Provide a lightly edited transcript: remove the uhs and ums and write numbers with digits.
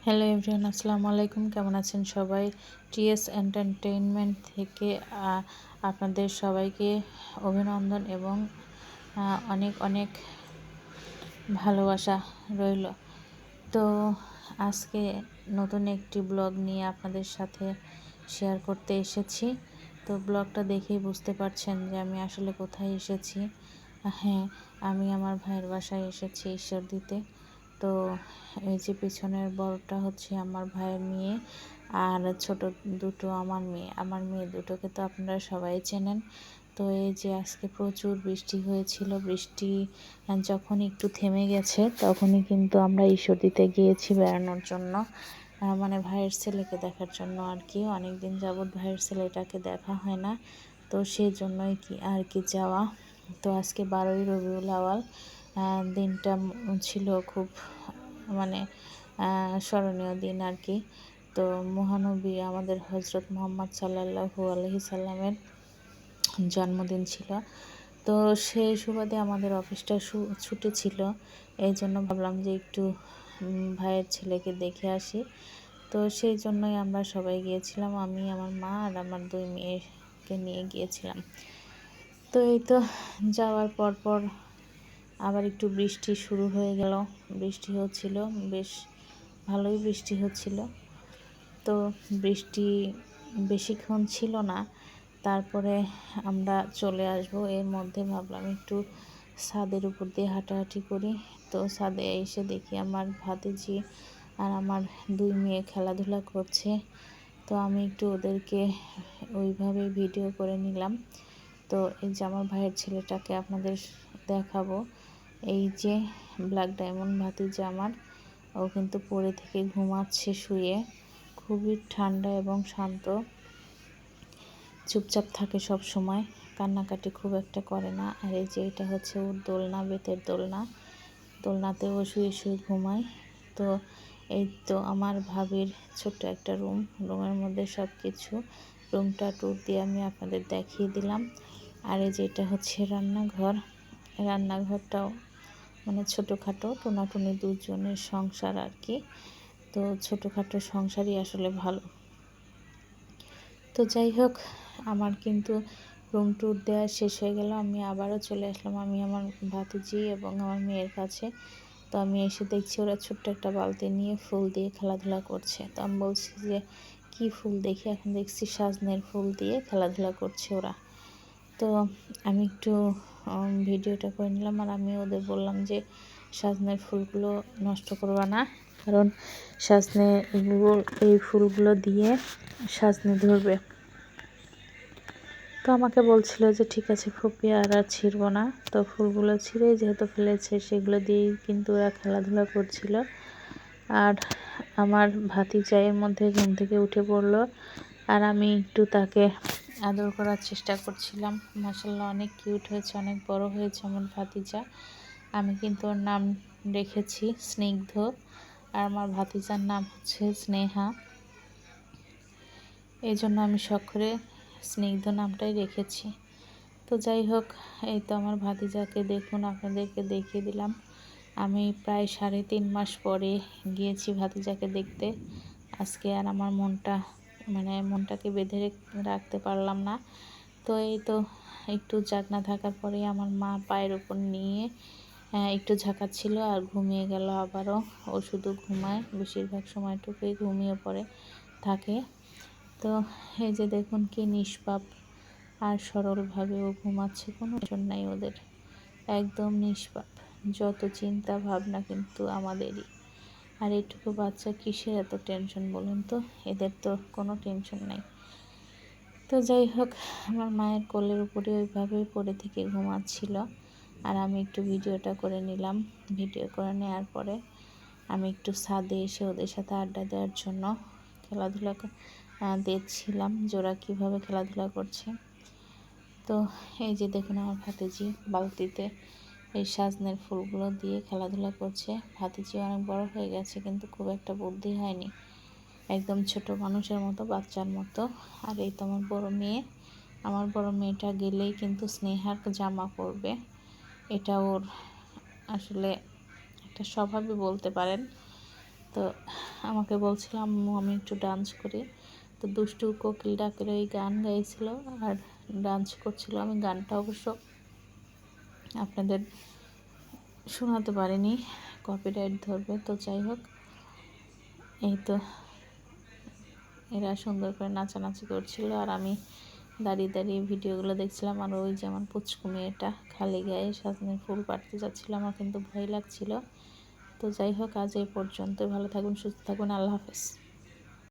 Hello everyone, আসসালামু আলাইকুম। কেমন আছেন সবাই? টিএস এন্টারটেইনমেন্ট থেকে আপনাদের সবাইকে অভিনন্দন এবং অনেক অনেক ভালোবাসা রইল। তো আজকে নতুন একটি ব্লগ নিয়ে আপনাদের সাথে শেয়ার করতে এসেছি। তো ব্লগটা দেখেই বুঝতে পারছেন যে আমি আসলে কোথায় এসেছি। হ্যাঁ, আমি আমার ভাইয়ের বাসায় এসেছি ঈশ্বরদীতে। তো এই যে পিছনের বড়টা হচ্ছে আমার ভাইয়ের মেয়ে, আর ছোট দুটো আমার মেয়ে দুটোকে তো আপনারা সবাই চেনেন। তো এই যে আজকে প্রচুর বৃষ্টি হয়েছিল। বৃষ্টি যখন একটু থেমে গেছে তখনই কিন্তু আমরা ঈশ্বরদীতে গিয়েছি বেড়ানোর জন্য, মানে ভাইয়ের ছেলেকে দেখার জন্য আর কি। অনেক দিন যাবৎ ভাইয়ের ছেলেটাকে দেখা হয় না, তো সেই জন্যই আর কি যাওয়া। তো আজকে 12ই রবিউল আউয়াল, দিনটা ছিল খুব মানে স্মরণীয় দিন আর কি। তো মহানবী আমাদের হজরত মুহাম্মদ সাল্লাল্লাহু আলাইহি সাল্লামের জন্মদিন ছিল। তো সেই সুবাদে আমাদের অফিসটা ছুটি ছিল, এই জন্য ভাবলাম যে একটু ভাইয়ের ছেলেকে দেখে আসি। তো সেই জন্যই আমরা সবাই গিয়েছিলাম, আমি, আমার মা আর আমার 2 মেয়েকে নিয়ে গিয়েছিলাম। তো এই তো যাওয়ার পর আবার একটু বৃষ্টি শুরু হয়ে গেল। বৃষ্টি হচ্ছিল, বেশ ভালোই বৃষ্টি হচ্ছিল। তো বৃষ্টি বেশিক্ষণ ছিল না, তারপরে আমরা চলে আসব। এর মধ্যে ভাবলাম একটু ছাদের উপর দিয়ে হাঁটাহাঁটি করি। তো ছাদে এসে দেখি আমার ভাতিজি আর আমার 2 মেয়ে খেলাধুলা করছে। তো আমি একটু ওদেরকে ওইভাবে ভিডিও করে নিলাম। তো এই যে আমার ভাইয়ের ছেলেটাকে আপনাদের দেখাবো। এই যে ব্ল্যাক ডায়মন্ড ভাতিজা আমার, ও কিন্তু পড়ে থেকে ঘুমাচ্ছে শুয়ে। খুবই ঠান্ডা এবং শান্ত, চুপচাপ থাকে সব সময়, কান্নাকাটি খুব একটা করে না। আর এই যে এটা হচ্ছে ওর দোলনা, বেতের দোলনা। দোলনাতে ও শুয়ে শুয়ে ঘুমায়। তো এই তো আমার ভাবির ছোট্ট একটা রুমের মধ্যে সব কিছু, রুমটা ট্যুর দিয়ে আমি আপনাদের দেখিয়ে দিলাম। আর এই যে এটা হচ্ছে রান্নাঘরটাও মানে ছোটোখাটো, টোনাটুনি দুজনের সংসার আর কি। তো ছোটোখাটো সংসারই আসলে ভালো। তো যাই হোক, আমার কিন্তু রুম ট্যুর দেওয়া শেষ হয়ে গেল। আমি আবারও চলে আসলাম আমি আমার ভাতিজি এবং আমার মেয়ের কাছে। তো আমি এসে দেখছি ওরা ছোট্ট একটা বালতি নিয়ে ফুল দিয়ে খেলাধুলা করছে। তো আমি বলছি যে কি ফুল দেখি, এখন দেখছি সাজনের ফুল দিয়ে খেলাধুলা করছে ওরা। তো আমি একটু ভিডিওটা করে নিলাম, আর আমি ওদের বললাম যে সাজনের ফুলগুলো নষ্ট করবা না, কারণ এই ফুলগুলো দিয়ে সাজনে ধরবে। তো আমাকে বলছিল যে ঠিক আছে ফুপি, আর ছিঁড়ব না। তো ফুলগুলো ছিঁড়ে যেহেতু ফেলেছে, সেগুলো দিয়েই কিন্তু ওরা খেলাধুলা করছিল। আর আমার ভাতিজা এর মধ্যে ঘুম থেকে উঠে পড়লো, আর আমি একটু তাকে আদর করার চেষ্টা করছিলাম। মাশাআল্লাহ অনেক কিউট হয়েছে, অনেক বড় হয়েছে আমার ভাতিজা। আমি কিন্তু ওর নাম রেখেছি স্নিগ্ধ, আর আমার ভাতিজার নাম হচ্ছে স্নেহা। এই জন্য আমি শখ করে স্নিগ্ধ নামটাই রেখেছি। তো যাই হোক, এই তো আমার ভাতিজাকে দেখুন, আপনাদেরকে দেখিয়ে দিলাম। আমি প্রায় 3.5 মাস পরে গিয়েছি ভাতিজাকে দেখতে। আজকে আর আমার মনটাকে বেঁধে রাখতে পারলাম না। তো এই তো একটু জাগনা থাকার পরে আমার মা পায়ের উপর নিয়ে একটু ঝাঁকাচ্ছিল, আর ঘুমিয়ে গেল আবারও। ও শুধু ঘুমায়, বেশিরভাগ সময়টুকুই ঘুমিয়ে পড়ে থাকে। তো এই যে দেখুন কি নিষ্পাপ আর সরলভাবে ও ঘুমাচ্ছে, কোনো টেনশন নাই ওদের, একদম নিষ্পাপ। যত চিন্তা ভাবনা কিন্তু আমাদেরই। আর এইটুকু বাচ্চা কিসের এত টেনশন বলুন তো, এদের তো কোনো টেনশন নাই। তো যাই হোক, আমার মায়ের কোলের উপরে ওইভাবেই পড়ে থেকে ঘুমাচ্ছিল, আর আমি একটু ভিডিওটা করে নিলাম। ভিডিও করে নেওয়ার পরে আমি একটু ছাদে এসে ওদের সাথে আড্ডা দেওয়ার জন্য খেলাধুলা দেখছিলাম যে ওরা কীভাবে খেলাধুলা করছে। তো এই যে দেখুন আমার ভাতিজি বালতিতে এই সাজনের ফুলগুলো দিয়ে খেলাধুলা করছে। ভাতিজি অনেক বড় হয়ে গেছে, কিন্তু খুব একটা বুদ্ধি হয়নি, একদম ছোট মানুষের মতো, বাচ্চার মতো। আর এই তো আমার বড় মেয়েটা গেলেই কিন্তু স্নেহার জামা পরবে। এটা ওর আসলে একটা স্বভাবই বলতে পারেন। তো আমাকে বলছিল আম্মু আমি একটু ডান্স করি। তো দুষ্টু কোকিল ডাকের ওই গান গাইছিল আর ডান্স করছিল। আমি গানটা অবশ্য আপনাদের শোনাতে পারিনি, কপিরাইট ধরবে। তো যাই হোক, এই তো এরা সুন্দর করে নাচানাচি করছিল আর আমি দাঁড়িয়ে দাঁড়িয়ে ভিডিওগুলো দেখছিলাম। আর ওই যে আমার পুচকু মেয়েটা খালি গায়ে সাজনের ফুল পাড়তে যাচ্ছিল, আমার কিন্তু ভয় লাগছিল। তো যাই হোক, আজ এই পর্যন্ত। ভালো থাকুন, সুস্থ থাকুন, আল্লাহ হাফেজ।